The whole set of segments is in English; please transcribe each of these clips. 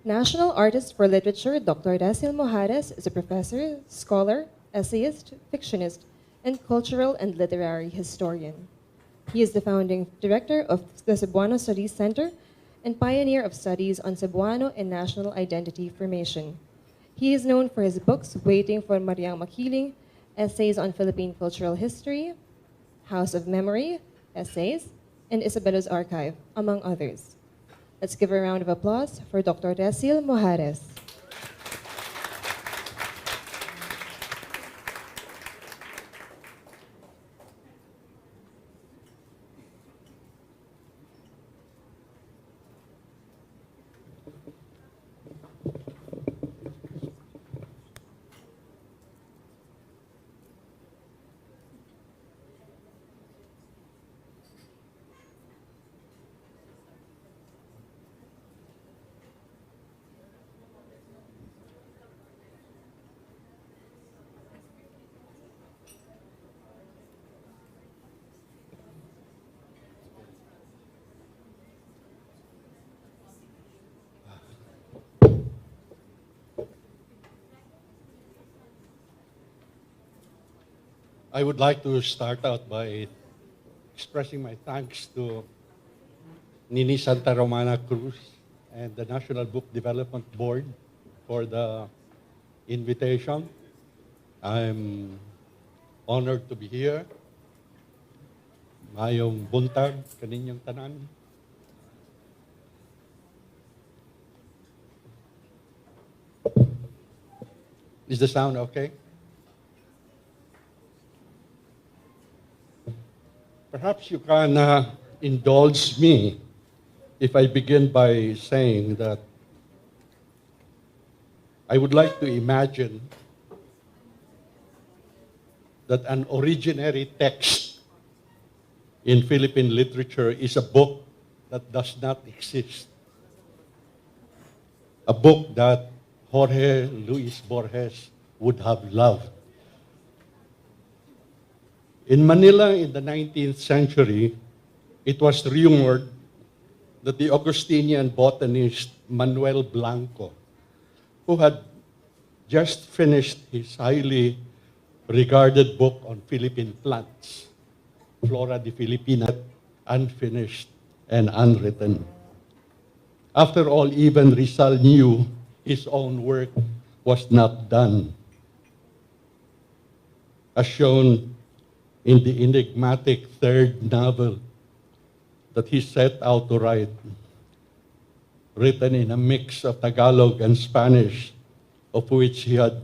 National Artist for Literature Dr. Daciel Mojares is a professor, scholar, essayist, fictionist, and cultural and literary historian. He is the founding director of the Cebuano Studies Center and pioneer of studies on Cebuano and national identity formation. He is known for his books Waiting for Mariang Makiling, Essays on Philippine Cultural History, House of Memory, Essays, and Isabella's Archive, among others. Let's give a round of applause for Dr. Daciel Mojares. I would like to start out by expressing my thanks to Nini Santa Romana Cruz and the National Book Development Board for the invitation. I'm honored to be here. Mayong buntag kaninyong tanan. Is the sound okay? Perhaps you can indulge me if I begin by saying that I would like to imagine that an originary text in Philippine literature is a book that does not exist. A book that Jorge Luis Borges would have loved. In Manila in the 19th century, it was rumored that the Augustinian botanist Manuel Blanco, who had just finished his highly regarded book on Philippine plants, Flora de Filipina, unfinished and unwritten. After all, even Rizal knew his own work was not done. As shown in the enigmatic third novel that he set out to write, written in a mix of Tagalog and Spanish, of which he had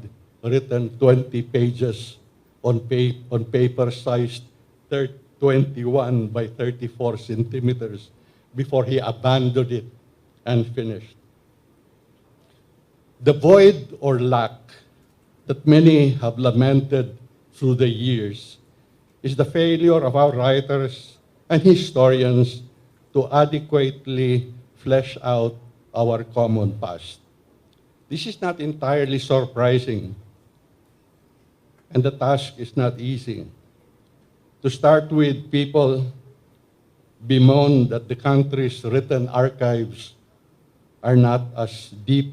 written 20 pages on paper-sized 21 by 34 centimeters before he abandoned it and finished. The void or lack that many have lamented through the years is the failure of our writers and historians to adequately flesh out our common past. This is not entirely surprising, and the task is not easy. To start with, people bemoan that the country's written archives are not as deep,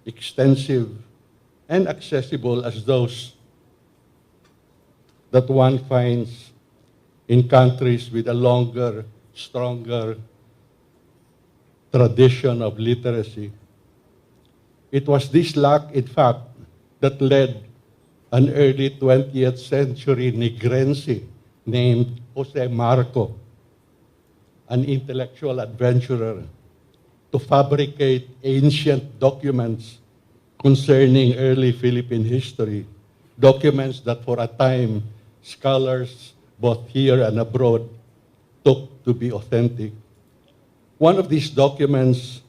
extensive, and accessible as those that one finds in countries with a longer, stronger tradition of literacy. It was this lack, in fact, that led an early 20th century Negrense named Jose Marco, an intellectual adventurer, to fabricate ancient documents concerning early Philippine history, documents that for a time scholars both here and abroad took to be authentic. One of these documents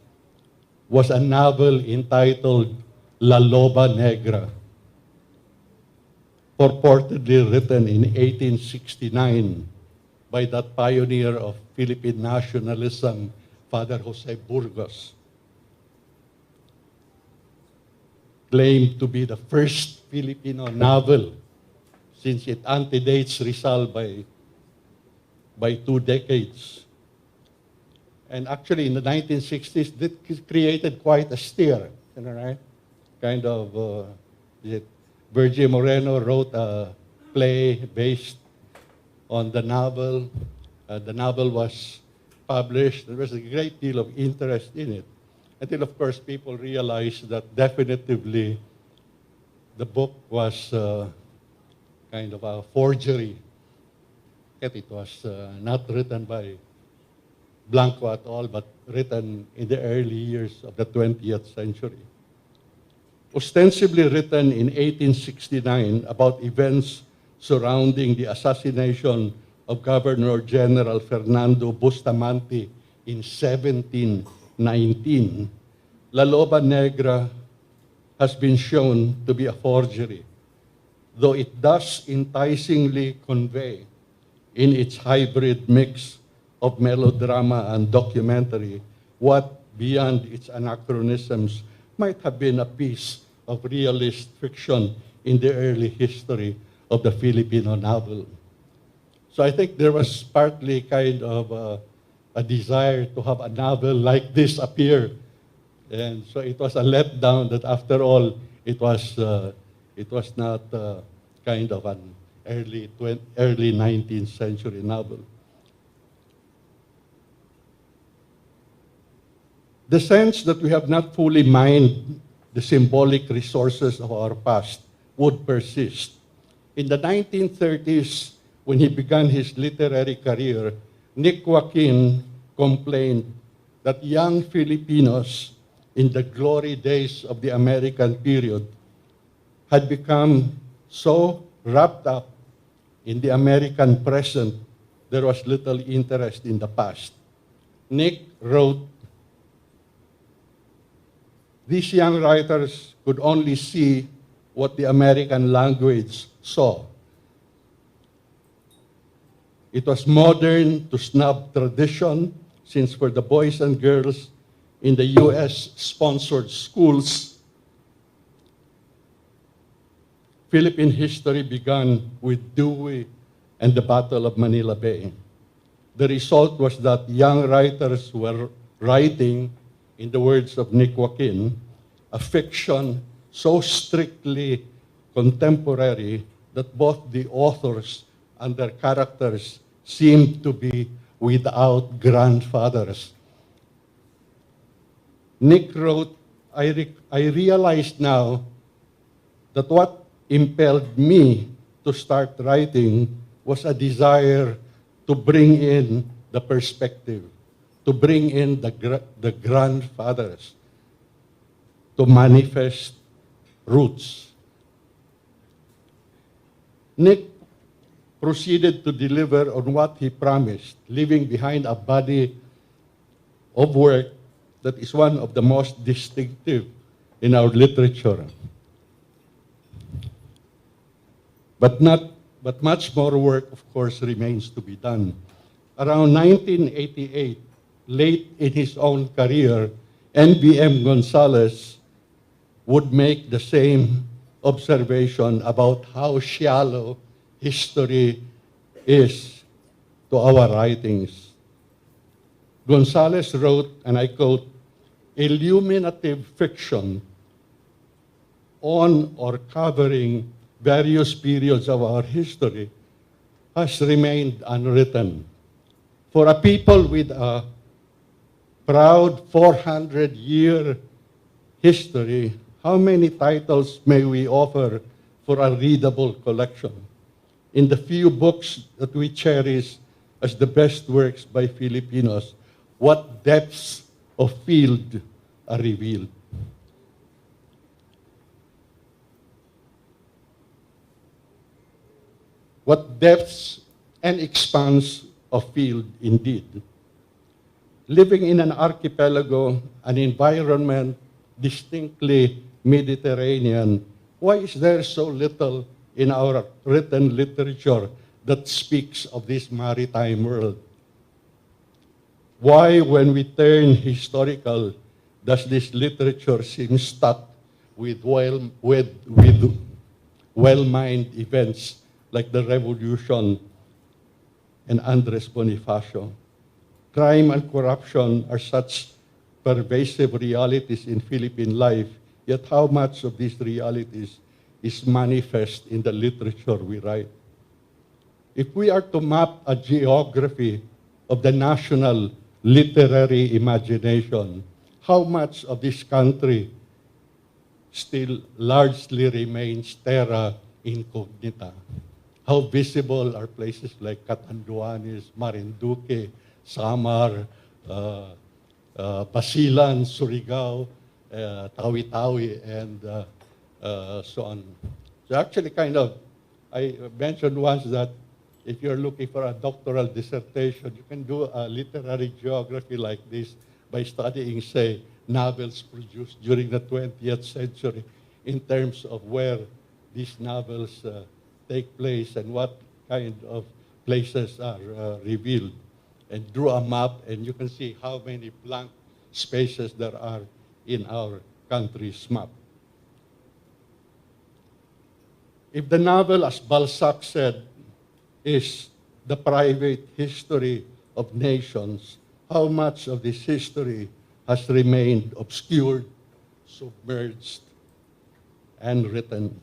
was a novel entitled La Loba Negra, purportedly written in 1869 by that pioneer of Philippine nationalism, Father Jose Burgos, claimed to be the first Filipino novel since it antedates Rizal by 2 decades. And actually, in the 1960s, that created quite a stir, right? Kind of, Virgil Moreno wrote a play based on the novel. The novel was published. There was a great deal of interest in it. Until, of course, people realized that definitively the book was kind of a forgery. It was not written by Blanco at all, but written in the early years of the 20th century. Ostensibly written in 1869 about events surrounding the assassination of Governor General Fernando Bustamante in 1719, La Loba Negra has been shown to be a forgery, though it does enticingly convey in its hybrid mix of melodrama and documentary what, beyond its anachronisms, might have been a piece of realist fiction in the early history of the Filipino novel. So I think there was partly kind of a desire to have a novel like this appear. And so it was a letdown that after all, it was not kind of an early 19th century novel. The sense that we have not fully mined the symbolic resources of our past would persist. In the 1930s, when he began his literary career, Nick Joaquin complained that young Filipinos in the glory days of the American period had become so wrapped up in the American present, there was little interest in the past. Nick wrote, "These young writers could only see what the American language saw. It was modern to snub tradition, since for the boys and girls in the US-sponsored schools, Philippine history began with Dewey and the Battle of Manila Bay. The result was that young writers were writing, in the words of Nick Joaquin, a fiction so strictly contemporary that both the authors and their characters seemed to be without grandfathers." Nick wrote, I realized now that what impelled me to start writing was a desire to bring in the perspective, to bring in the grandfathers, to manifest roots. Nick proceeded to deliver on what he promised, leaving behind a body of work that is one of the most distinctive in our literature. But much more work, of course, remains to be done. Around 1988, late in his own career, NBM Gonzalez would make the same observation about how shallow history is to our writings. Gonzalez wrote, and I quote, "Illuminative fiction on or covering various periods of our history has remained unwritten. For a people with a proud 400-year history, how many titles may we offer for a readable collection? In the few books that we cherish as the best works by Filipinos, what depths of field are revealed?" What depths and expanse of field indeed. Living in an archipelago, an environment distinctly Mediterranean, why is there so little in our written literature that speaks of this maritime world? Why, when we turn historical, does this literature seem stuck with well-mined events like the Revolution and Andres Bonifacio? Crime and corruption are such pervasive realities in Philippine life, yet how much of these realities is manifest in the literature we write? If we are to map a geography of the national literary imagination, how much of this country still largely remains terra incognita? How visible are places like Catanduanes, Marinduque, Samar, Basilan, Surigao, Tawi-Tawi, and so on. So actually I mentioned once that if you're looking for a doctoral dissertation, you can do a literary geography like this by studying, say, novels produced during the 20th century in terms of where these novels take place and what kind of places are revealed. And draw a map, and you can see how many blank spaces there are in our country's map. If the novel, as Balzac said, is the private history of nations, how much of this history has remained obscured, submerged, and written?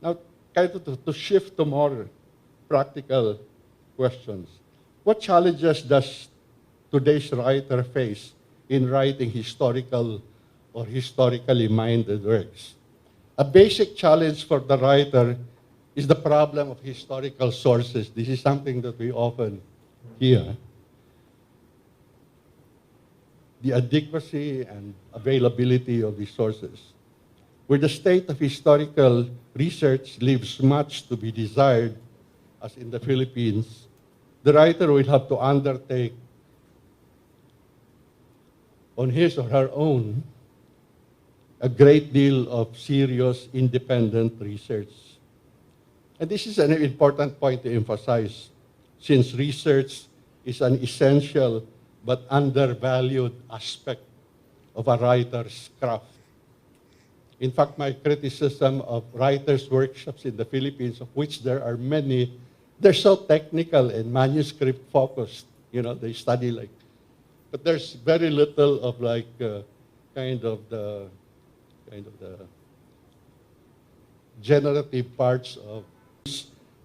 Now, to shift to more practical questions, what challenges does today's writer face in writing historical or historically minded works? A basic challenge for the writer is the problem of historical sources. This is something that we often hear. The adequacy and availability of these sources. Where the state of historical research leaves much to be desired, as in the Philippines, the writer will have to undertake on his or her own a great deal of serious independent research. And this is an important point to emphasize, since research is an essential but undervalued aspect of a writer's craft. In fact, my criticism of writers' workshops in the Philippines, of which there are many, they're so technical and manuscript focused. You know, they study but there's very little of the generative parts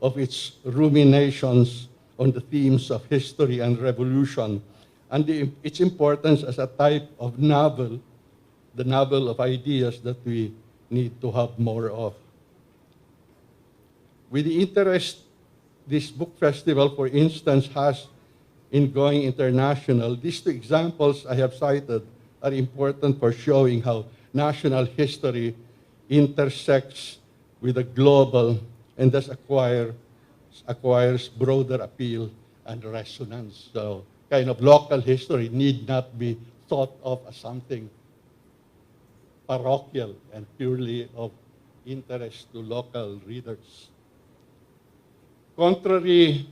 of its ruminations on the themes of history and revolution, and its importance as a type of novel, the novel of ideas that we need to have more of. With the interest this book festival, for instance, has in going international, these two examples I have cited are important for showing how national history intersects with the global and thus acquires broader appeal and resonance. So local history need not be thought of as something parochial and purely of interest to local readers. Contrary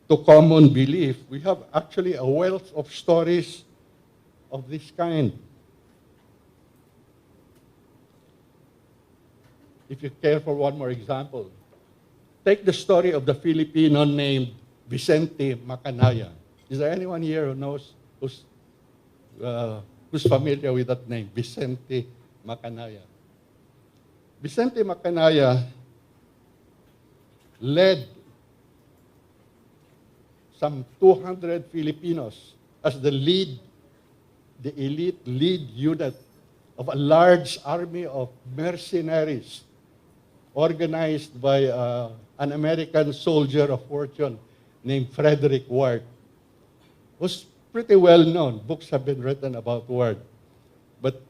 to common belief, we have actually a wealth of stories of this kind. If you care for one more example, take the story of the Filipino named Vicente Macanaya. Is there anyone here who knows, who's familiar with that name, Vicente Macanaya? Vicente Macanaya led some 200 Filipinos as the elite lead unit of a large army of mercenaries organized by an American soldier of fortune named Frederick Ward, who's pretty well known. Books have been written about Ward. But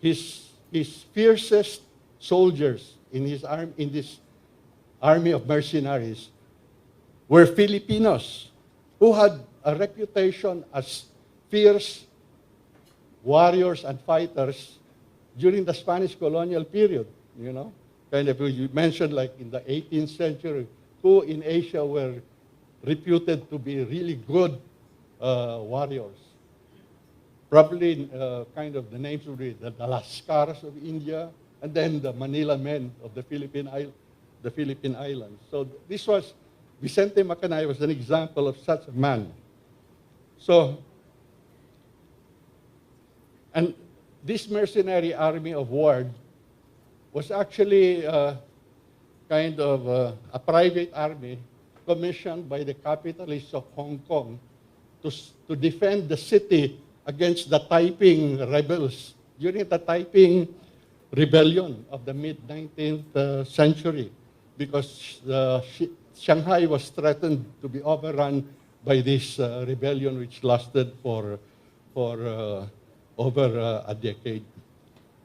his fiercest soldiers in this army of mercenaries were Filipinos who had a reputation as fierce warriors and fighters during the Spanish colonial period, you know. You mentioned in the 18th century, who in Asia were reputed to be really good warriors. Probably the names would be the Lascars of India, and then the Manila men of the the Philippine Islands. So this was, Vicente Macanaya was an example of such a man. So, and this mercenary army of Ward was actually kind of a private army commissioned by the capitalists of Hong Kong to defend the city against the Taiping rebels during the Taiping rebellion of the mid-19th century, because Shanghai was threatened to be overrun by this rebellion, which lasted for over a decade.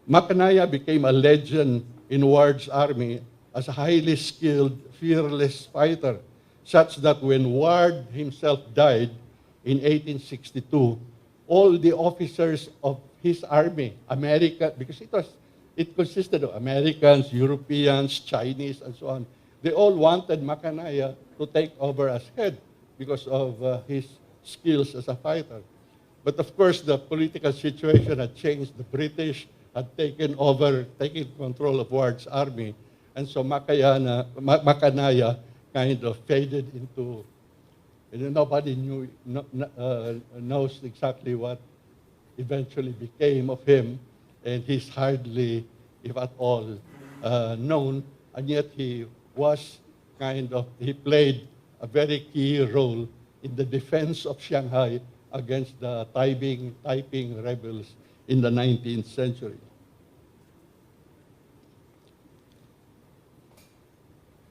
Macanaya became a legend in Ward's army as a highly skilled, fearless fighter, such that when Ward himself died in 1862, all the officers of his army, because it consisted of Americans, Europeans, Chinese, and so on, they all wanted Macanaya to take over as head because of his skills as a fighter. But of course, the political situation had changed. The British had taken control of Ward's army. And so Macanaya kind of faded into, nobody knows exactly what eventually became of him. And he's hardly, if at all, known. And yet he played a very key role in the defense of Shanghai against the Taiping rebels in the 19th century.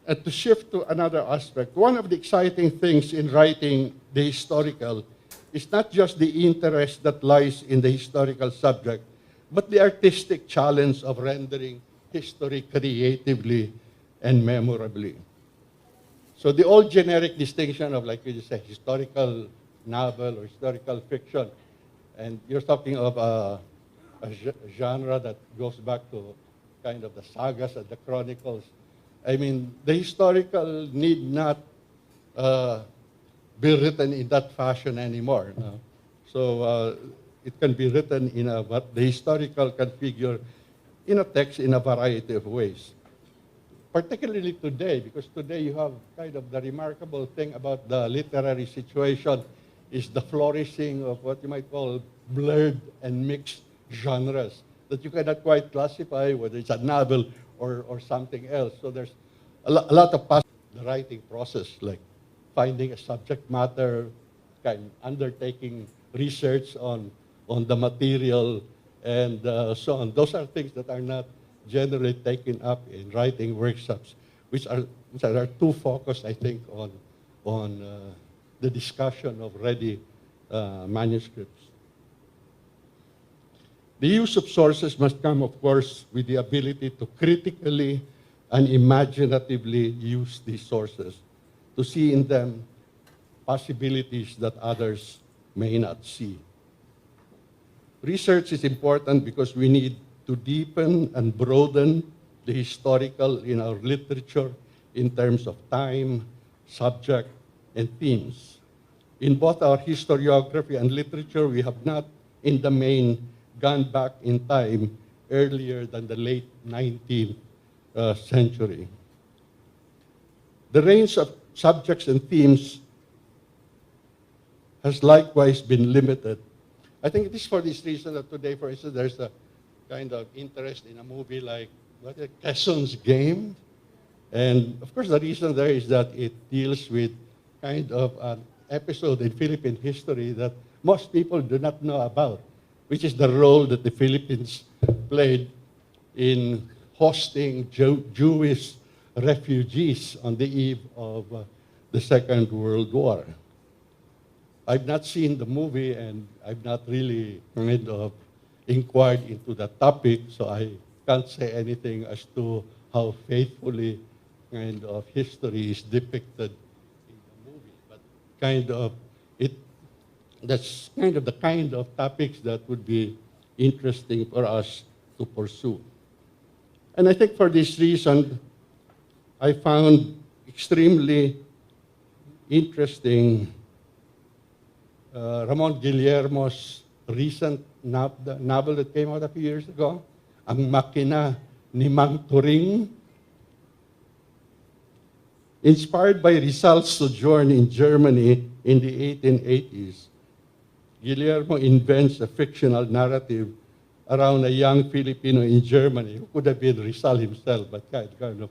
And to shift to another aspect, one of the exciting things in writing the historical is not just the interest that lies in the historical subject, but the artistic challenge of rendering history creatively and memorably. So the old generic distinction of, like you say, historical novel or historical fiction, and you're talking of a genre that goes back to kind of the sagas and the chronicles. I mean, the historical need not be written in that fashion anymore. No? So it can be written in what the historical can figure in a text in a variety of ways. Particularly today, because today you have kind of the remarkable thing about the literary situation is the flourishing of what you might call blurred and mixed genres that you cannot quite classify whether it's a novel or something else. So there's a lot of the writing process, like finding a subject matter, undertaking research on the material, and so on. Those are things that are not generally taken up in writing workshops, which are too focused, I think, on the discussion of ready manuscripts. The use of sources must come, of course, with the ability to critically and imaginatively use these sources, to see in them possibilities that others may not see. Research is important because we need to deepen and broaden the historical in our literature in terms of time, subject, and themes. In both our historiography and literature, we have not, in the main, gone back in time earlier than the late 19th century. The range of subjects and themes has likewise been limited. I think it is for this reason that today, for instance, there's a kind of interest in a movie like Quezon's Game. And of course, the reason there is that it deals with kind of an episode in Philippine history that most people do not know about, which is the role that the Philippines played in hosting Jewish refugees on the eve of the Second World War. I've not seen the movie, and I've not really kind of inquired into the topic, so I can't say anything as to how faithfully kind of history is depicted in the movie. But that's kind of the kind of topics that would be interesting for us to pursue. And I think for this reason, I found extremely interesting Ramon Guillermo's recent novel that came out a few years ago, Ang Makina ni Mang Turing. Inspired by Rizal's sojourn in Germany in the 1880s, Guillermo invents a fictional narrative around a young Filipino in Germany who could have been Rizal himself, but he kind of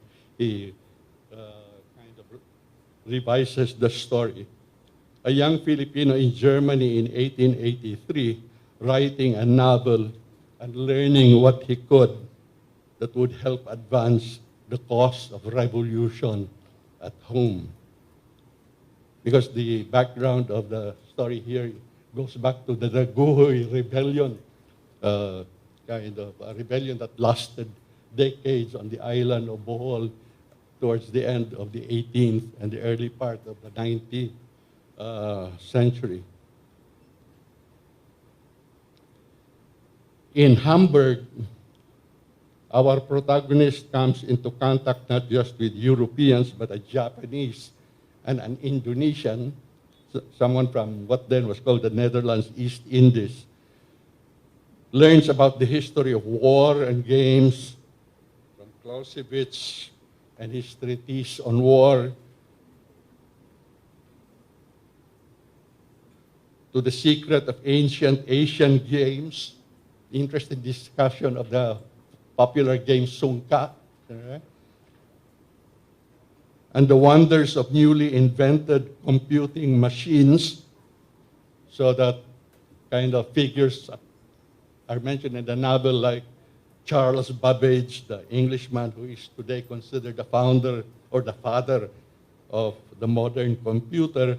revises the story. A young Filipino in Germany in 1883, writing a novel and learning what he could that would help advance the cause of revolution at home. Because the background of the story here goes back to the Daguhoy Rebellion, kind of a rebellion that lasted decades on the island of Bohol towards the end of the 18th and the early part of the 19th century. In Hamburg, our protagonist comes into contact not just with Europeans, but a Japanese and an Indonesian, someone from what then was called the Netherlands East Indies, learns about the history of war and games from Clausewitz and his treatise on war to the secret of ancient Asian games, interesting discussion of the popular game Sungka, and the wonders of newly invented computing machines, so that kind of figures are mentioned in the novel like Charles Babbage, the Englishman who is today considered the founder or the father of the modern computer,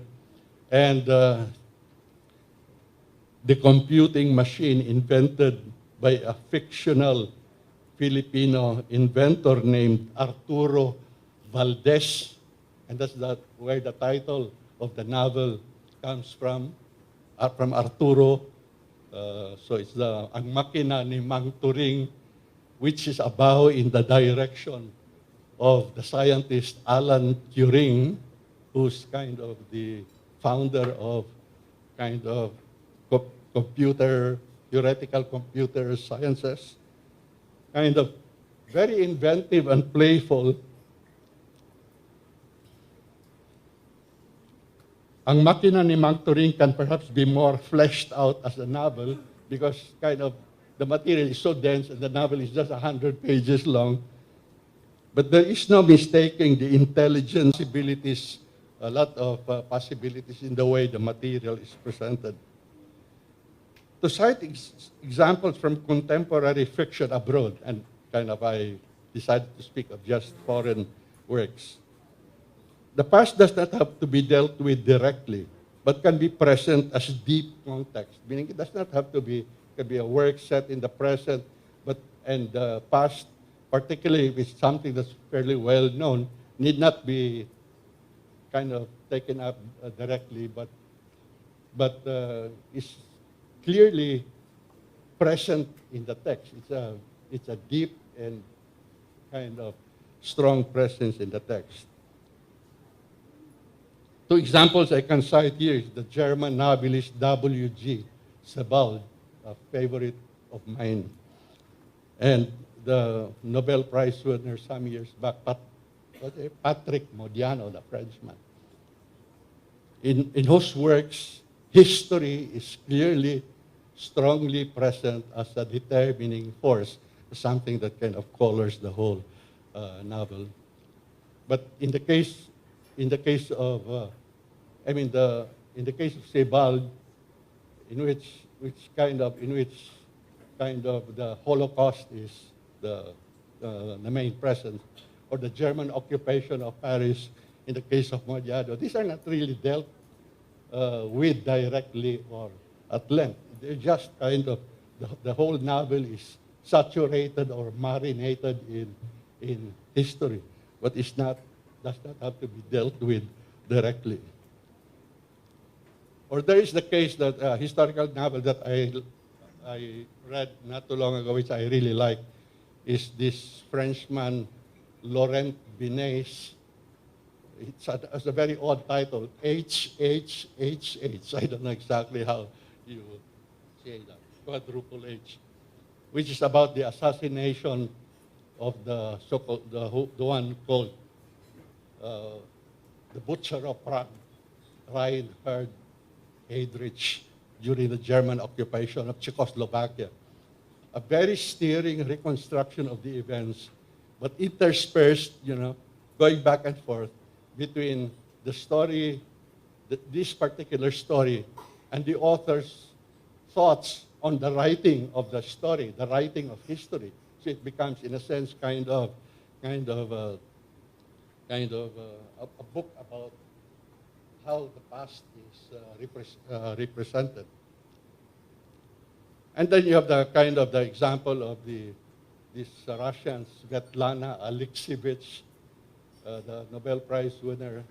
and the computing machine invented by a fictional Filipino inventor named Arturo Valdez, and that's where the title of the novel comes from Arturo. So it's Ang Makina ni Mang Turing, which is a bow in the direction of the scientist Alan Turing, who's kind of the founder of kind of theoretical computer sciences. Kind of very inventive and playful. Ang Makina ni Mang Turing can perhaps be more fleshed out as a novel because kind of the material is so dense and the novel is just 100 pages long. But there is no mistaking the intelligence possibilities, a lot of possibilities in the way the material is presented. To cite examples from contemporary fiction abroad, and kind of I decided to speak of just foreign works. The past does not have to be dealt with directly, but can be present as deep context, meaning it does not have to be, it can be a work set in the present, and the past, particularly if it's something that's fairly well known, need not be kind of taken up directly, but is clearly present in the text. It's a deep and kind of strong presence in the text. Two examples I can cite here is the German novelist W.G. Sebald, a favorite of mine, and the Nobel Prize winner some years back, Patrick Modiano, the Frenchman, in whose works history is clearly, strongly present as a determining force, something that kind of colors the whole novel. But in the case of Sebald, in which kind of the Holocaust is the main presence, or the German occupation of Paris in the case of Modiano, these are not really dealt with directly or at length. They're just kind of, the whole novel is saturated or marinated in history, but does not have to be dealt with directly. Or there is the case that historical novel that I read not too long ago, which I really like, is this Frenchman, Laurent Binet's. It's a very odd title, HHHH. I don't know exactly how you say that, quadruple H, which is about the assassination of the so-called, the one called the butcher of Prague, Reinhard Heydrich, during the German occupation of Czechoslovakia. A very steering reconstruction of the events, but interspersed, going back and forth between the story, this particular story, and the author's thoughts on the writing of the story, the writing of history. So it becomes, in a sense, kind of a book about how the past is represented. And then you have the example of this Russian Svetlana Alexievich, the Nobel Prize winner,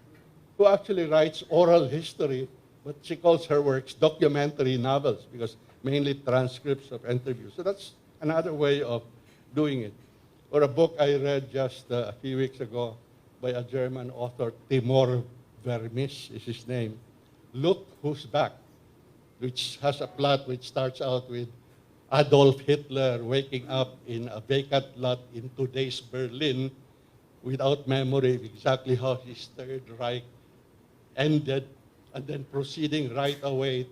who actually writes oral history, but she calls her works documentary novels because mainly transcripts of interviews. So that's another way of doing it. Or a book I read just a few weeks ago by a German author, Timur Vermis is his name, Look Who's Back, which has a plot which starts out with Adolf Hitler waking up in a vacant lot in today's Berlin without memory of exactly how his Third Reich ended, and then proceeding right away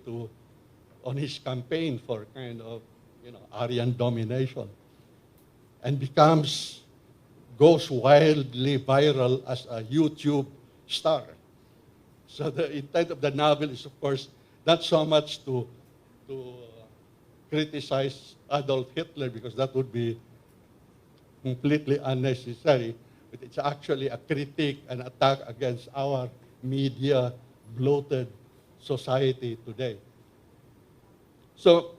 on his campaign for Aryan domination, and goes wildly viral as a YouTube star. So the intent of the novel is, of course, not so much to criticize Adolf Hitler, because that would be completely unnecessary, but it's actually a critique, an attack against our media bloated society today. So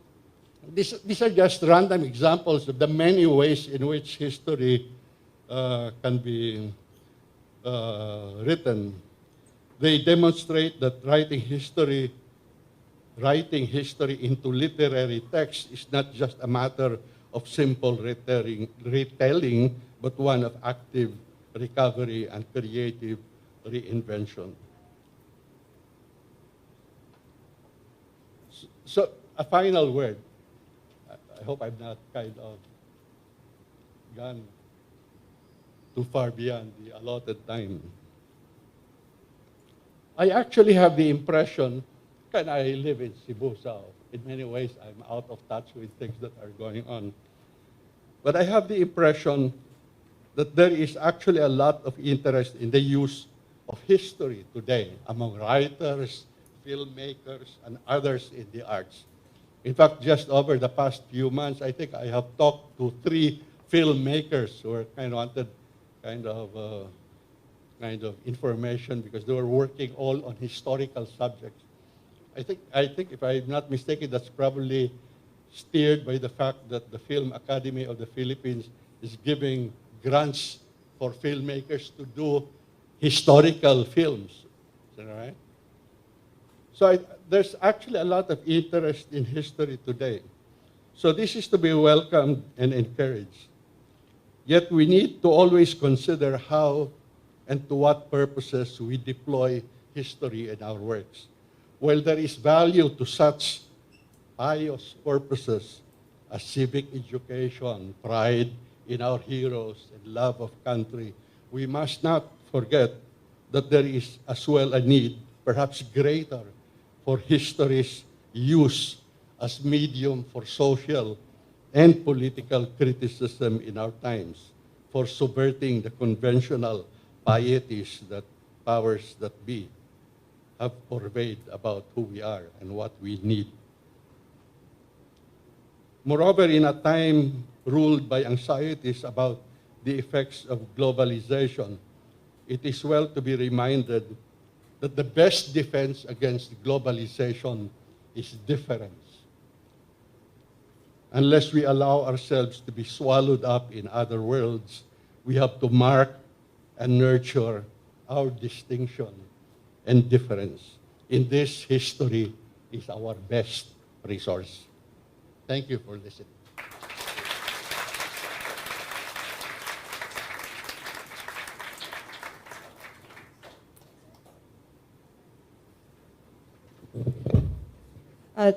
these are just random examples of the many ways in which history can be written. They demonstrate that writing history into literary text is not just a matter of simple retelling, but one of active recovery and creative reinvention. So a final word. I hope I'm not gone too far beyond the allotted time. I actually have the impression, and I live in Cebu, so in many ways I'm out of touch with things that are going on. But I have the impression that there is actually a lot of interest in the use of history today among writers, filmmakers, and others in the arts. In fact, just over the past few months, I think I have talked to 3 filmmakers who wanted information because they were working all on historical subjects. I think if I'm not mistaken, that's probably steered by the fact that the Film Academy of the Philippines is giving grants for filmmakers to do historical films. Is that right? So there's actually a lot of interest in history today. So this is to be welcomed and encouraged. Yet we need to always consider how and to what purposes we deploy history in our works. While there is value to such pious purposes as civic education, pride in our heroes, and love of country, we must not forget that there is as well a need, perhaps greater, for history's use as medium for social and political criticism in our times, for subverting the conventional pieties that powers that be have purveyed about who we are and what we need. Moreover, in a time ruled by anxieties about the effects of globalization, it is well to be reminded that the best defense against globalization is difference. Unless we allow ourselves to be swallowed up in other worlds, we have to mark and nurture our distinction and difference. In this, history is our best resource. Thank you for listening.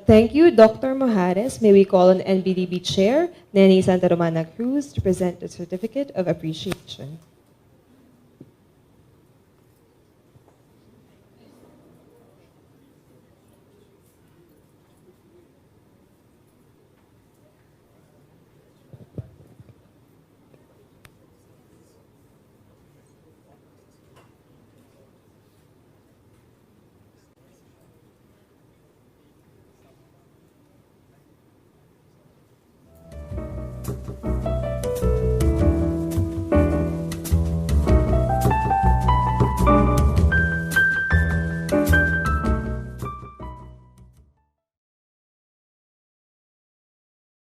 Thank you, Dr. Mojares. May we call on NBDB Chair, Neni Santa Romana Cruz, to present the Certificate of Appreciation.